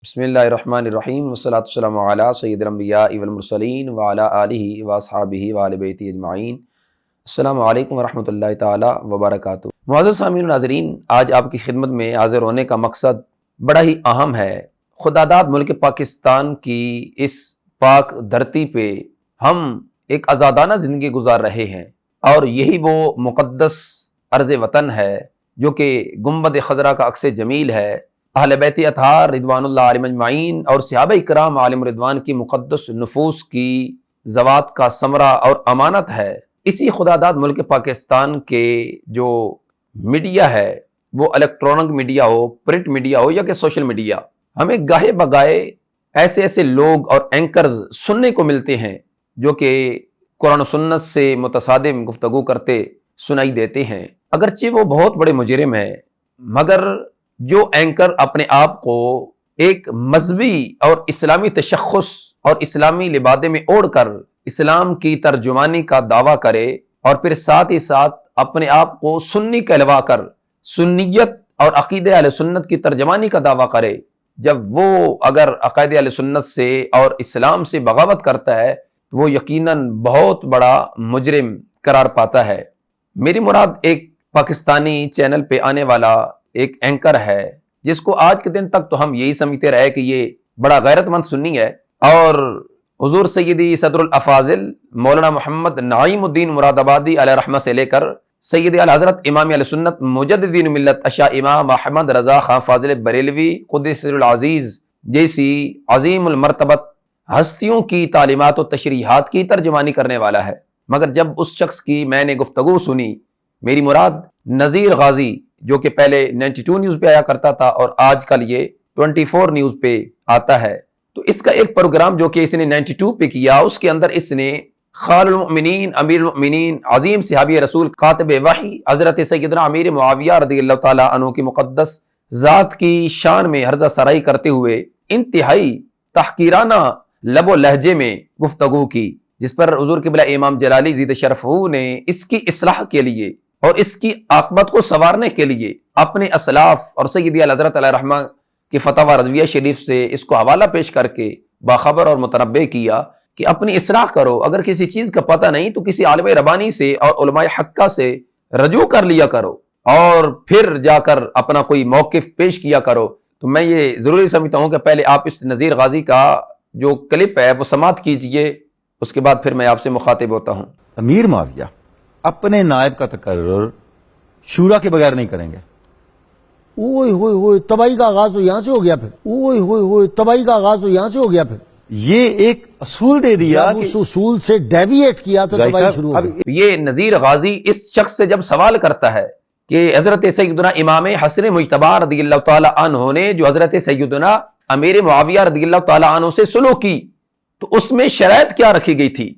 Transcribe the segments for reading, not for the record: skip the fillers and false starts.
بسم اللہ الرحمن الرحیم والصلاۃ والسلام علی سید الانبیاء والمرسلین وعلی آلہ واصحابہ وآل بیتہ اجمعین۔ السلام علیکم ورحمۃ اللہ تعالی وبرکاتہ۔ معزز سامعین و ناظرین، آج آپ کی خدمت میں حاضر ہونے کا مقصد بڑا ہی اہم ہے۔ خداداد ملک پاکستان کی اس پاک دھرتی پہ ہم ایک آزادانہ زندگی گزار رہے ہیں، اور یہی وہ مقدس ارض وطن ہے جو کہ گنبد خضرا کا عکس جمیل ہے، اہل بیت اطہار رضوان اللہ علیہم اجمعین اور صحابہ کرام علیہم رضوان کی مقدس نفوس کی زوات کا ثمرہ اور امانت ہے۔ اسی خداداد ملک پاکستان کے جو میڈیا ہے، وہ الیکٹرونک میڈیا ہو، پرنٹ میڈیا ہو یا کہ سوشل میڈیا، ہمیں گاہے بگاہے ایسے لوگ اور اینکرز سننے کو ملتے ہیں جو کہ قرآن و سنت سے متصادم گفتگو کرتے سنائی دیتے ہیں۔ اگرچہ وہ بہت بڑے مجرم ہیں، مگر جو اینکر اپنے آپ کو ایک مذہبی اور اسلامی تشخص اور اسلامی لبادے میں اوڑھ کر اسلام کی ترجمانی کا دعویٰ کرے، اور پھر ساتھ ہی ساتھ اپنے آپ کو سنی کہلوا کر سنیت اور عقیدہ اہل سنت کی ترجمانی کا دعویٰ کرے، جب وہ اگر عقیدہ اہل سنت سے اور اسلام سے بغاوت کرتا ہے تو وہ یقیناً بہت بڑا مجرم قرار پاتا ہے۔ میری مراد ایک پاکستانی چینل پہ آنے والا ایک اینکر ہے جس کو آج کے دن تک تو ہم یہی سمجھتے رہے کہ یہ بڑا غیرت مند سنی ہے، اور حضور سیدی صدر الافاضل مولانا محمد نعیم الدین مراد آبادی علیہ رحمہ سے لے کر سید اعلی حضرت امام علیہ سنت مجددین ملت اشاء امام احمد رضا خان فاضل بریلوی قدس سر العزیز جیسی عظیم المرتبت ہستیوں کی تعلیمات و تشریحات کی ترجمانی کرنے والا ہے۔ مگر جب اس شخص کی میں نے گفتگو سنی، میری مراد نذیر غازی جو کہ پہلے 92 نیوز پہ آیا کرتا تھا اور آج کل یہ 24 نیوز پہ آتا ہے، تو اس کا ایک پروگرام جو کہ اس نے 92 پہ کیا، اس کے اندر اس نے خال المؤمنین امیر المؤمنین عظیم صحابی رسول کاتب وحی حضرت سیدنا امیر معاویہ رضی اللہ تعالیٰ عنہ کی مقدس ذات کی شان میں ہرزہ سرائی کرتے ہوئے انتہائی تحقیرانہ لب و لہجے میں گفتگو کی، جس پر حضور قبلہ امام جلالی زید شرف نے اس کی اصلاح کے لیے اور اس کی عاقبت کو سنوارنے کے لیے اپنے اسلاف اور سیدی اعلی حضرت علیہ رحمہ کی فتاوی رضویہ شریف سے اس کو حوالہ پیش کر کے باخبر اور متنبہ کیا کہ اپنی اصلاح کرو، اگر کسی چیز کا پتہ نہیں تو کسی عالم ربانی سے اور علماء حقہ سے رجوع کر لیا کرو، اور پھر جا کر اپنا کوئی موقف پیش کیا کرو۔ تو میں یہ ضروری سمجھتا ہوں کہ پہلے آپ اس نذیر غازی کا جو کلپ ہے وہ سماعت کیجئے، اس کے بعد پھر میں آپ سے مخاطب ہوتا ہوں۔ امیر معاویہ اپنے نائب کا تقرر شورا کے بغیر نہیں کریں گے۔ اوئے ہوئے ہوئے تباہی کا آغاز تو یہاں سے ہو گیا، پھر اوئے ہوئے ہوئے تباہی کا آغاز تو یہاں سے ہو گیا، پھر یہ ایک اصول دے دیا جب اس اصول سے ڈیویٹ کیا تو بھائی تباہی صاحب، شروع ہو گئی۔ یہ نذیر غازی اس شخص سے جب سوال کرتا ہے کہ حضرت سیدنا امام حسن مجتبی رضی اللہ تعالی عنہ نے جو حضرت سیدنا امیر معاویہ رضی اللہ تعالی عنہ سے سلوک کی، تو اس میں شرائط کیا رکھی گئی تھی؟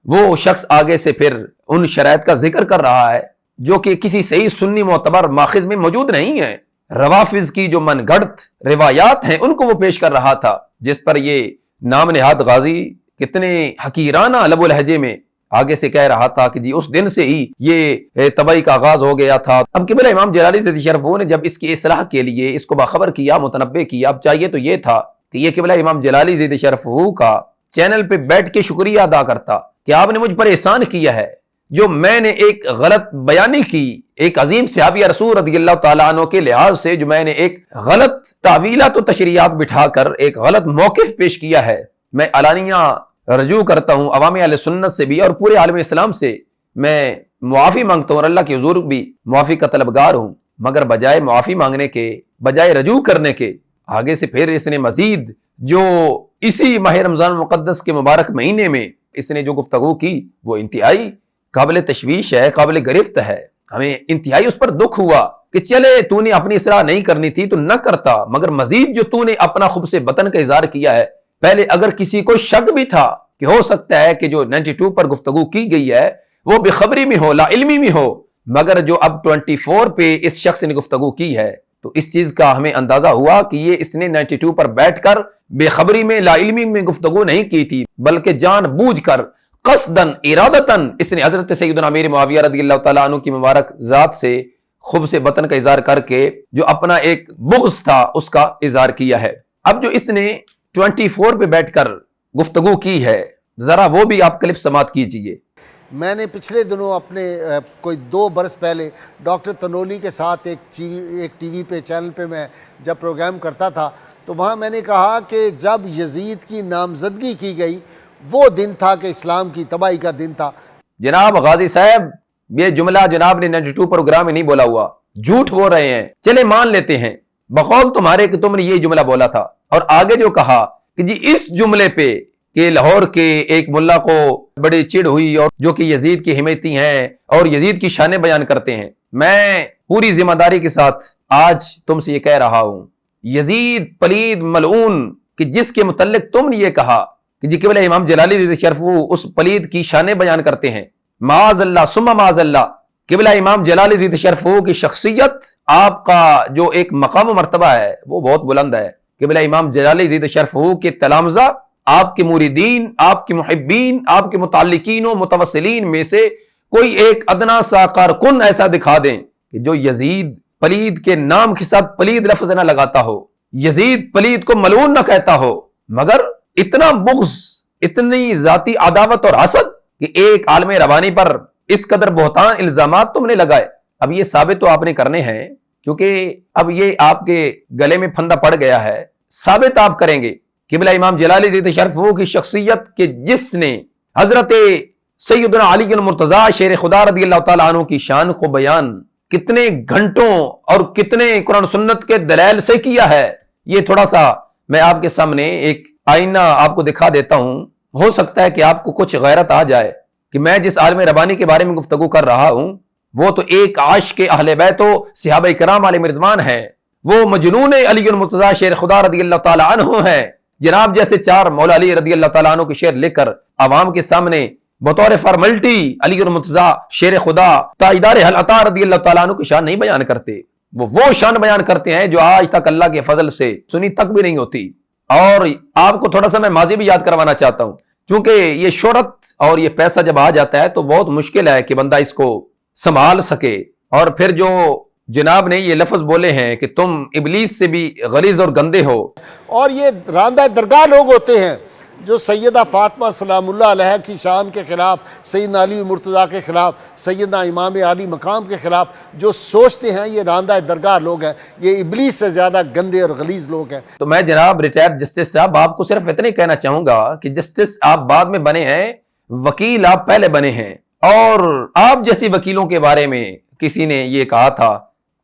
وہ شخص آگے سے پھر ان شرائط کا ذکر کر رہا ہے جو کہ کسی صحیح سنی معتبر ماخذ میں موجود نہیں ہے، روافظ کی جو من گھڑت روایات ہیں ان کو وہ پیش کر رہا تھا، جس پر یہ نام نہاد غازی کتنے حقیرانہ لب و لہجے میں آگے سے کہہ رہا تھا کہ جی اس دن سے ہی یہ تباہی کا آغاز ہو گیا تھا۔ اب قبلہ امام جلالی زید شرف نے جب اس کی اصلاح کے لیے اس کو باخبر کیا، متنبہ کیا، اب چاہیے تو یہ تھا کہ یہ قبلہ امام جلالی زید شرف کا چینل پہ بیٹھ کے شکریہ ادا کرتا کہ آپ نے مجھ پر احسان کیا ہے، جو میں نے ایک غلط بیانی کی، ایک عظیم صحابی رسول رضی اللہ تعالیٰ عنہ کے لحاظ سے جو میں نے ایک غلط تعویلات و تشریحات بٹھا کر ایک غلط موقف پیش کیا ہے، میں علانیہ رجوع کرتا ہوں عوام اہل سنت سے بھی اور پورے عالم اسلام سے میں معافی مانگتا ہوں، اور اللہ کے حضور بھی معافی کا طلبگار ہوں۔ مگر بجائے معافی مانگنے کے، بجائے رجوع کرنے کے، آگے سے پھر اس نے مزید جو اسی ماہ رمضان المقدس کے مبارک مہینے میں اس نے جو گفتگو کی وہ انتہائی قابل تشویش ہے، قابل گرفت ہے۔ ہمیں انتہائی اس پر دکھ ہوا کہ چلے تو نے اپنی اصلاح نہیں کرنی تھی تو نہ کرتا، مگر مزید جو تو نے اپنا خبث بطن کا اظہار کیا ہے، پہلے اگر کسی کو شک بھی تھا کہ ہو سکتا ہے کہ جو 92 پر گفتگو کی گئی ہے وہ بے خبری میں ہو، لا علمی میں ہو، مگر جو اب 24 پہ اس شخص نے گفتگو کی ہے تو اس چیز کا ہمیں اندازہ ہوا کہ یہ اس نے 92 پر بیٹھ کر بے خبری میں، لا علمی میں گفتگو نہیں کی تھی، بلکہ جان بوجھ کر قصداً ارادتاً اس نے حضرت سیدنا امیر معاویہ رضی اللہ تعالیٰ عنہ کی مبارک ذات سے خبث بطن کا اظہار کر کے جو اپنا ایک بغض تھا اس کا اظہار کیا ہے۔ اب جو اس نے 24 پہ بیٹھ کر گفتگو کی ہے ذرا وہ بھی آپ کلپ سماعت کیجئے۔ میں نے پچھلے دنوں اپنے کوئی 2 برس پہلے ڈاکٹر تنولی کے ساتھ ایک ٹی وی پہ چینل پہ میں جب پروگرام کرتا تھا تو وہاں میں نے کہا کہ جب یزید کی نامزدگی کی گئی وہ دن تھا کہ اسلام کی تباہی کا دن تھا۔ جناب غازی صاحب یہ جملہ جناب نے 92 پروگرام میں نہیں بولا ہوا، جھوٹ بول رہے ہیں، چلے مان لیتے ہیں بقول تمہارے کہ تم نے یہ جملہ بولا تھا، اور آگے جو کہا کہ جی اس جملے پہ کہ لاہور کے ایک ملا کو بڑی چڑ ہوئی اور جو کہ یزید کی حمایتی ہیں اور یزید کی شانیں بیان کرتے ہیں، میں پوری ذمہ داری کے ساتھ آج تم سے یہ کہہ رہا ہوں یزید پلید ملعون کہ جس کے متعلق تم نے یہ کہا کہ جی قبلہ امام جلالی رضی شرف اس پلید کی شانیں بیان کرتے ہیں، معاذ اللہ ثم معاذ اللہ، قبلہ امام جلالی رضی شرف کی شخصیت آپ کا جو ایک مقام و مرتبہ ہے وہ بہت بلند ہے۔ قبلہ امام جلالی رضی شرف کے تلامذہ، آپ کے مریدین، آپ کے محبین، آپ کے متعلقین و متوسلین میں سے کوئی ایک ادنا سا کارکن ایسا دکھا دیں کہ جو یزید پلید کے نام کے ساتھ پلید لفظ نہ لگاتا ہو، یزید پلید کو ملعون نہ کہتا ہو، مگر اتنا بغض، اتنی ذاتی عداوت اور حسد کہ ایک عالم ربانی پر اس قدر بہتان الزامات تم نے لگائے۔ اب یہ ثابت تو آپ نے کرنے ہیں، چونکہ اب یہ آپ کے گلے میں پھندا پڑ گیا ہے، ثابت آپ کریں گے قبلہ امام جلالی ذی شرف کی شخصیت کے جس نے حضرت سیدنا علی المرتضیٰ شیر خدا رضی اللہ تعالیٰ عنہ کی شان کو بیان کتنے گھنٹوں اور کتنے قرآن سنت کے دلائل سے کیا ہے، یہ تھوڑا سا میں آپ کے سامنے ایک آئینہ آپ کو دکھا دیتا ہوں، ہو سکتا ہے کہ آپ کو کچھ غیرت آ جائے کہ میں جس عالم ربانی کے بارے میں گفتگو کر رہا ہوں وہ تو ایک عاشق اہل بیت و صحابہ کرام علیہ رضوان ہیں، وہ مجنون علی المرتضیٰ شیر خدا رضی اللہ تعالیٰ عنہ ہیں۔ جناب جیسے 4 مولا علی رضی اللہ تعالیٰ عنہ کے شعر لے کر عوام کے سامنے بطور فارملٹی علی المرتضیٰ شیر خدا تاجدار حل عطا رضی اللہ تعالیٰ عنہ کی شان نہیں بیان کرتے، وہ شان بیان کرتے ہیں جو آج تک اللہ کے فضل سے سنی تک بھی نہیں ہوتی۔ اور آپ کو تھوڑا سا میں ماضی بھی یاد کروانا چاہتا ہوں، چونکہ یہ شہرت اور یہ پیسہ جب آ جاتا ہے تو بہت مشکل ہے کہ بندہ اس کو سنبھال سکے، اور پھر جو جناب نے یہ لفظ بولے ہیں کہ تم ابلیس سے بھی غلیظ اور گندے ہو، اور یہ راندہ درگاہ لوگ ہوتے ہیں جو سیدہ فاطمہ سلام اللہ علیہ کی شان کے خلاف، سیدنا علی مرتضیٰ کے خلاف، سیدنا امام علی مقام کے خلاف جو سوچتے ہیں، یہ راندہ درگاہ لوگ ہیں، یہ ابلیس سے زیادہ گندے اور غلیظ لوگ ہیں۔ تو میں جناب ریٹائرڈ جسٹس صاحب آپ کو صرف اتنے کہنا چاہوں گا کہ جسٹس آپ بعد میں بنے ہیں، وکیل آپ پہلے بنے ہیں، اور آپ جیسی وکیلوں کے بارے میں کسی نے یہ کہا تھا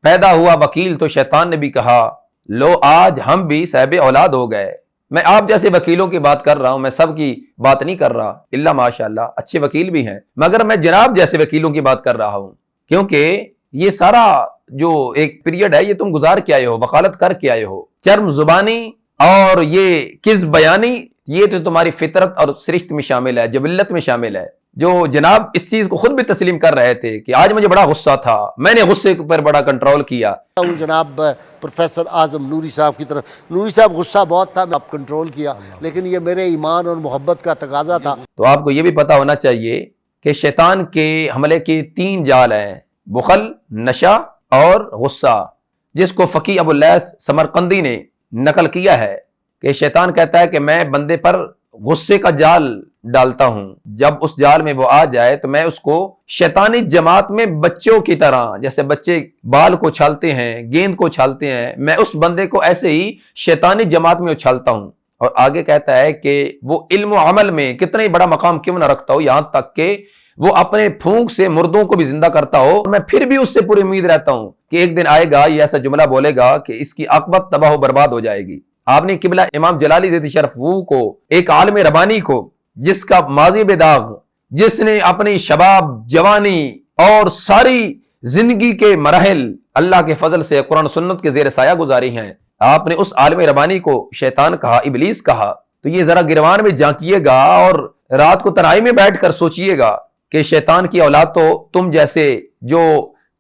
پیدا ہوا وکیل تو شیطان نے بھی کہا لو آج ہم بھی صاحب اولاد ہو گئے۔ میں آپ جیسے وکیلوں کی بات کر رہا ہوں، میں سب کی بات نہیں کر رہا، اللہ ماشاءاللہ اچھے وکیل بھی ہیں، مگر میں جناب جیسے وکیلوں کی بات کر رہا ہوں، کیونکہ یہ سارا جو ایک پیریڈ ہے یہ تم گزار کے آئے ہو، وکالت کر کے آئے ہو، چرم زبانی اور یہ کذب بیانی یہ تو تمہاری فطرت اور سرشت میں شامل ہے، جبلت میں شامل ہے، جو جناب اس چیز کو خود بھی تسلیم کر رہے تھے کہ آج مجھے بڑا غصہ تھا، میں نے غصے پر بڑا کنٹرول کیا۔ جناب پروفیسر اعظم نوری صاحب کی طرف، نوری صاحب غصہ بہت تھا، میں اب کنٹرول کیا، لیکن یہ میرے ایمان اور محبت کا تقاضا تھا۔ تو آپ کو یہ بھی پتا ہونا چاہیے کہ شیطان کے حملے کے 3 جال ہیں، بخل، نشہ اور غصہ، جس کو فقی ابو اللیث سمرقندی نے نقل کیا ہے کہ شیطان کہتا ہے کہ میں بندے پر غصے کا جال ڈالتا ہوں، جب اس جال میں وہ آ جائے تو میں اس کو شیطانی جماعت میں بچوں کی طرح، جیسے بچے بال کو اچھالتے ہیں، گیند کو اچھالتے ہیں، میں اس بندے کو ایسے ہی شیطانی جماعت میں اچھالتا ہوں۔ اور آگے کہتا ہے کہ وہ علم و عمل میں کتنا ہی بڑا مقام کیوں نہ رکھتا ہو، یہاں تک کہ وہ اپنے پھونک سے مردوں کو بھی زندہ کرتا ہو، میں پھر بھی اس سے پوری امید رہتا ہوں کہ ایک دن آئے گا یہ ایسا جملہ بولے گا کہ اس کی عاقبت تباہ و برباد ہو جائے گی۔ آپ نے قبلہ امام جلالی ذی شرف کو، ایک عالم ربانی کو جس کا ماضی بے داغ، جس نے اپنی شباب، جوانی اور ساری زندگی کے مراحل اللہ کے فضل سے قرآن سنت کے زیر سایہ گزاری ہیں، آپ نے اس عالم ربانی کو شیطان کہا، ابلیس کہا، تو یہ ذرا گروان میں جھانکیے گا اور رات کو تنہائی میں بیٹھ کر سوچئے گا کہ شیطان کی اولاد تو تم جیسے جو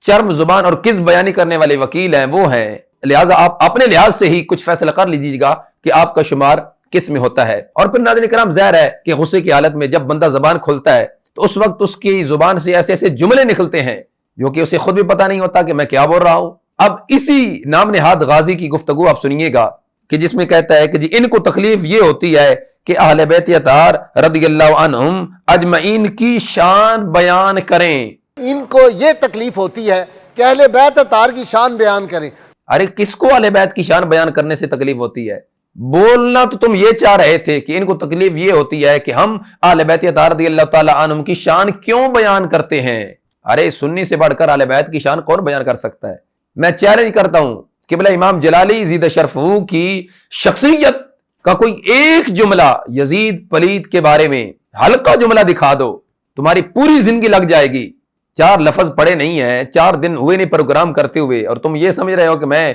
چرم زبان اور کذب بیانی کرنے والے وکیل ہیں وہ ہیں، لہٰذا آپ اپنے لحاظ سے ہی کچھ فیصلہ کر لیجیے گا کہ آپ کا شمار کس میں ہوتا ہے۔ اور پھر ناظرین کرام ظاہر ہے کہ غصے کی حالت میں جب بندہ زبان کھولتا ہے تو اس وقت اس کی زبان سے ایسے ایسے جملے نکلتے ہیں جو کہ اسے خود بھی پتہ نہیں ہوتا کہ میں کیا بول رہا ہوں۔ اب اسی نام نہاد غازی کی گفتگو آپ سنیے گا کہ جس میں کہتا ہے کہ جی ان کو تکلیف یہ ہوتی ہے کہ اہل بیت اطہار رضی اللہ عنہم اجمعین کی شان بیان کریں. ان کو یہ تکلیف ہوتی ہے کہ اہل بیت اطہار کی شان بیان کریں. ارے کس کو اہل بیت کی شان بیان کرنے سے تکلیف ہوتی ہے؟ بولنا تو تم یہ چاہ رہے تھے کہ ان کو تکلیف یہ ہوتی ہے کہ ہم اہل بیت اطہار رضی اللہ تعالی عنہم کی شان کیوں بیان کرتے ہیں. ارے سنی سے بڑھ کر اہل بیت کی شان کون بیان کر سکتا ہے؟ میں چیلنج کرتا ہوں قبلہ امام جلالی زیدہ شرفہ کی شخصیت کا کوئی ایک جملہ یزید پلید کے بارے میں ہلکا جملہ دکھا دو، تمہاری پوری زندگی لگ جائے گی. 4 لفظ پڑھے نہیں ہیں، 4 دن ہوئے نہیں پروگرام کرتے ہوئے، اور تم یہ سمجھ رہے ہو کہ میں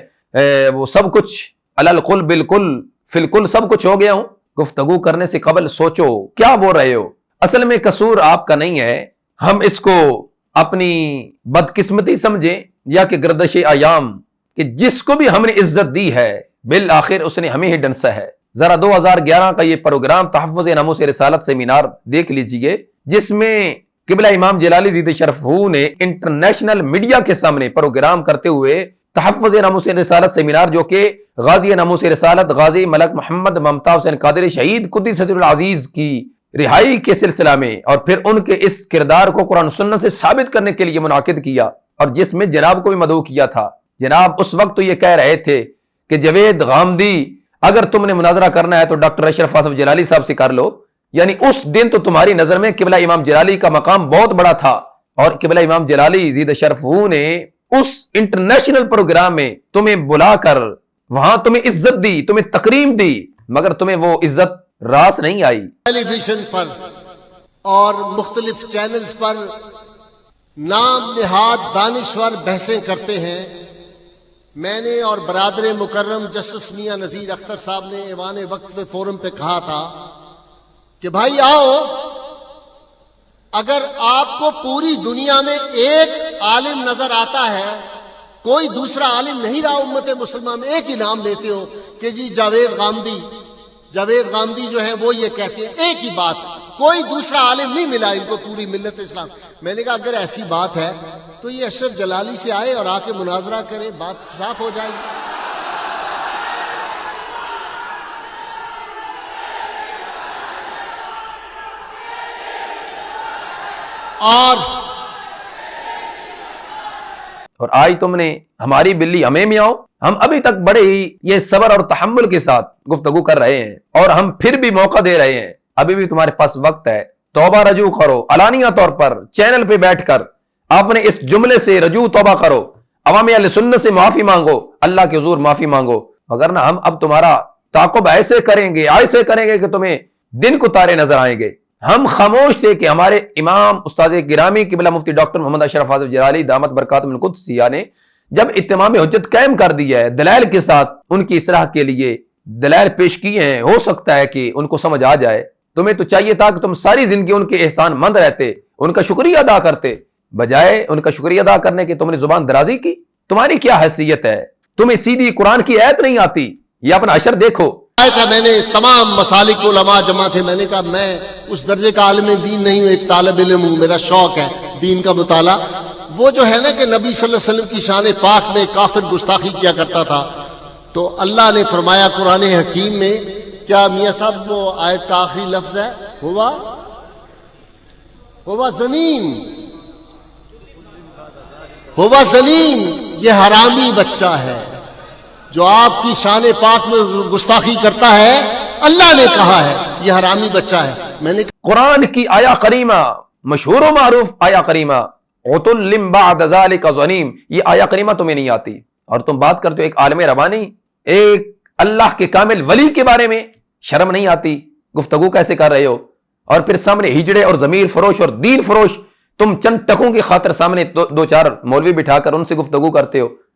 وہ سب کچھ الالقل بالکل فی الکل سب کچھ ہو گیا ہوں. گفتگو کرنے سے قبل سوچو کیا بول رہے ہو. اصل میں قصور آپ کا نہیں ہے، ہم اس کو اپنی بدقسمتی سمجھیں یا کہ گردش ایام، کہ جس کو بھی ہم نے عزت دی ہے بالآخر اس نے ہمیں ہی ڈنسا ہے. ذرا 2011 کا یہ پروگرام تحفظ ناموس رسالت سیمینار دیکھ لیجئے، جس میں قبلہ امام جلالی زیدہ شرفہ نے انٹرنیشنل میڈیا کے سامنے پروگرام کرتے ہوئے تحفظ ناموس رسالت سیمینار، جو کہ غازی ناموس رسالت غازی ملک محمد ممتاز حسین قادری شہید قدس سر العزیز کی رہائی کے سلسلہ میں، اور پھر ان کے اس کردار کو قرآن سنت سے ثابت کرنے کے لیے منعقد کیا، اور جس میں جناب کو بھی مدعو کیا تھا. جناب اس وقت تو یہ کہہ رہے تھے کہ جاوید غامدی اگر تم نے مناظرہ کرنا ہے تو ڈاکٹر اشرف آصف جلالی صاحب سے کر لو. یعنی اس دن تو تمہاری نظر میں قبلہ امام جلالی کا مقام بہت بڑا تھا، اور قبلہ امام جلالی زیدہ شرفہ نے اس انٹرنیشنل پروگرام میں تمہیں بلا کر وہاں تمہیں عزت دی، تمہیں تکریم دی، مگر تمہیں وہ عزت راس نہیں آئی. ٹیلی ویژن پر اور مختلف چینلز پر نام نہاد دانشور بحثیں کرتے ہیں. میں نے اور برادر مکرم جسٹس میاں نذیر اختر صاحب نے ایوان وقف فورم پہ کہا تھا کہ بھائی آؤ، اگر آپ کو پوری دنیا میں ایک عالم نظر آتا ہے، کوئی دوسرا عالم نہیں رہا امت مسلمہ میں، ایک ہی نام لیتے ہو کہ جی جاوید غامدی جو ہے وہ یہ کہتے ہیں، ایک ہی بات، کوئی دوسرا عالم نہیں ملا ان کو پوری ملت اسلام. میں نے کہا اگر ایسی بات ہے تو یہ اشرف جلالی سے آئے اور آ کے مناظرہ کرے، بات صاف ہو جائے گی. اور آج تم نے ہماری بلی ہمیں میں آؤ. ہم ابھی تک بڑے ہی یہ صبر اور تحمل کے ساتھ گفتگو کر رہے ہیں، اور ہم پھر بھی موقع دے رہے ہیں. ابھی بھی تمہارے پاس وقت ہے، توبہ رجوع کرو، علانیہ طور پر چینل پہ بیٹھ کر آپ نے اس جملے سے رجوع توبہ کرو، عوام اہل سنت سے معافی مانگو، اللہ کے حضور معافی مانگو. وگرنہ ہم اب تمہارا تعاقب ایسے کریں گے کہ تمہیں دن کو تارے نظر آئیں گے. ہم خاموش تھے کہ ہمارے امام استاد گرامی قبلہ مفتی ڈاکٹر محمد اشرف آصف جلالی دامت برکاتہم القدسیہ نے جب اتمام حجت قائم کر دی ہے، دلائل کے ساتھ ان کی اصلاح کے لیے دلائل پیش کیے ہیں، ہو سکتا ہے کہ ان کو سمجھ آ جائے. تمہیں تو چاہیے تھا کہ تم ساری زندگی ان کے احسان مند رہتے، ان کا شکریہ ادا کرتے، بجائے ان کا شکریہ ادا کرنے کے تم نے زبان درازی کی. تمہاری کیا حیثیت ہے؟ تمہیں سیدھی قرآن کی آیت نہیں آتی. یہ اپنا اشر دیکھو. میں نے تمام مسالک علماء جمع تھے، میں نے کہا میں اس درجے کا عالم دین نہیں ہوں، ایک طالب علم ہوں، میرا شوق ہے دین کا مطالعہ. وہ جو ہے نا کہ نبی صلی اللہ علیہ وسلم کی شان پاک میں کافر گستاخی کیا کرتا تھا، تو اللہ نے فرمایا قرآن حکیم میں، کیا میاں صاحب وہ آیت کا آخری لفظ ہے ہوا زنین، یہ حرامی بچہ ہے جو آپ کی شان پاک میں گستاخی کرتا ہے. اللہ نے کہا ہے یہ حرامی بچہ ہے. میں نے قرآن کی آیا کریمہ، مشہور و معروف آیا کریمہ، عتل بعد ذلک ظنیم، یہ آیا کریمہ تمہیں نہیں آتی، اور تم بات کرتے ہو ایک عالم ربانی، ایک اللہ کے کامل ولی کے بارے میں. شرم نہیں آتی؟ گفتگو کیسے کر رہے ہو؟ اور پھر سامنے ہجڑے اور ضمیر فروش اور دین فروش، تم چند ٹکوں کی خاطر سامنے دو چار مولوی بٹھا کر ان سے گفتگو کرتے ہو.